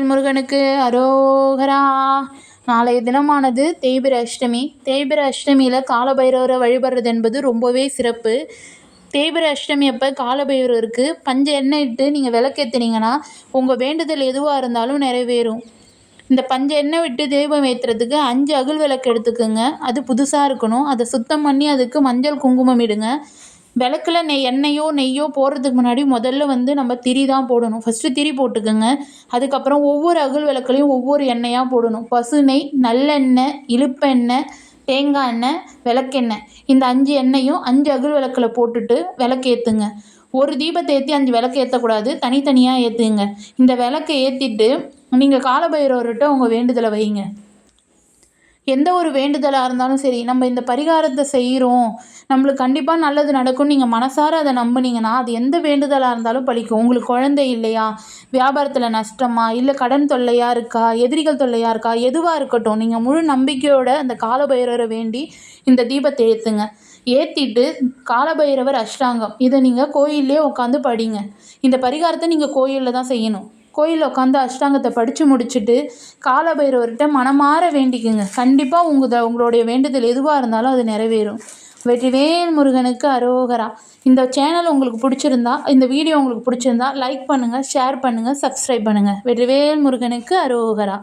முருகனுக்கு அரோகரா. நாளைய தினமானது தேய்பிறை அஷ்டமி. தேய்பிறை அஷ்டமியில் காலபைரவரை வழிபடுறது என்பது ரொம்பவே சிறப்பு. தேய்பிறை அஷ்டமி அப்போ காலபைரவருக்கு பஞ்ச எண்ணெய் இட்டு நீங்கள் விளக்கேற்றினீங்கன்னா உங்கள் வேண்டுதல் எதுவாக இருந்தாலும் நிறைவேறும். இந்த பஞ்ச எண்ணெய் விட்டு தீபம் ஏற்றுறதுக்கு 5 அகல் விளக்கு எடுத்துக்கோங்க. அது புதுசாக இருக்கணும். அதை சுத்தம் பண்ணி அதுக்கு மஞ்சள் குங்குமம் இடுங்க. விளக்குல எண்ணெயோ நெய்யோ போடுறதுக்கு முன்னாடி முதல்ல நம்ம திரி தான் போடணும். ஃபஸ்ட்டு திரி போட்டுக்கோங்க. அதுக்கப்புறம் ஒவ்வொரு அகல் விளக்குலையும் ஒவ்வொரு எண்ணெயாக போடணும். பசு நெய், நல்லெண்ணெய், இழுப்பெண்ணெய், தேங்காய் எண்ணெய், விளக்கெண்ணெய், இந்த 5 எண்ணெயும் 5 அகல் விளக்கில் போட்டுட்டு விளக்கு ஏற்றுங்க. ஒரு தீபத்தை ஏற்றி 5 விளக்கு ஏற்றக்கூடாது, தனித்தனியாக ஏற்றுங்க. இந்த விளக்கை ஏற்றிட்டு நீங்கள் காலபைரவர்கிட்ட உங்கள் வேண்டுதலை வைங்க. எந்த ஒரு வேண்டுதலாக இருந்தாலும் சரி, நம்ம இந்த பரிகாரத்தை செய்கிறோம், நம்மளுக்கு கண்டிப்பாக நல்லது நடக்கும்னு நீங்கள் மனசார அதை நம்புனீங்கன்னா அது எந்த வேண்டுதலாக இருந்தாலும் பலிக்கும். உங்களுக்கு குழந்தை இல்லையா, வியாபாரத்தில் நஷ்டமா, இல்லை கடன் தொல்லையாக இருக்கா, எதிரிகள் தொல்லையாக இருக்கா, எதுவாக இருக்கட்டும், நீங்கள் முழு நம்பிக்கையோடு அந்த காலபைரவரை வேண்டி இந்த தீபத்தை ஏற்றுங்க. ஏற்றிட்டு காலபைரவர் அஷ்டாங்கம் இதை நீங்கள் கோயிலே உட்காந்து படிங்க. இந்த பரிகாரத்தை நீங்கள் கோயிலில் தான் செய்யணும். கோயிலில் உட்காந்து அஷ்டாங்கத்தை படித்து முடிச்சுட்டு காலபைரவர்கிட்ட மனமாற வேண்டிக்குங்க. கண்டிப்பாக உங்களுடைய வேண்டுதல் எதுவாக இருந்தாலும் அது நிறைவேறும். வெற்றிவேல் முருகனுக்கு அரோகரா. இந்த சேனல் உங்களுக்கு பிடிச்சிருந்தா, இந்த வீடியோ உங்களுக்கு பிடிச்சிருந்தா லைக் பண்ணுங்கள், ஷேர் பண்ணுங்கள், சப்ஸ்கிரைப் பண்ணுங்கள். வெற்றிவேல் முருகனுக்கு அரோகரா.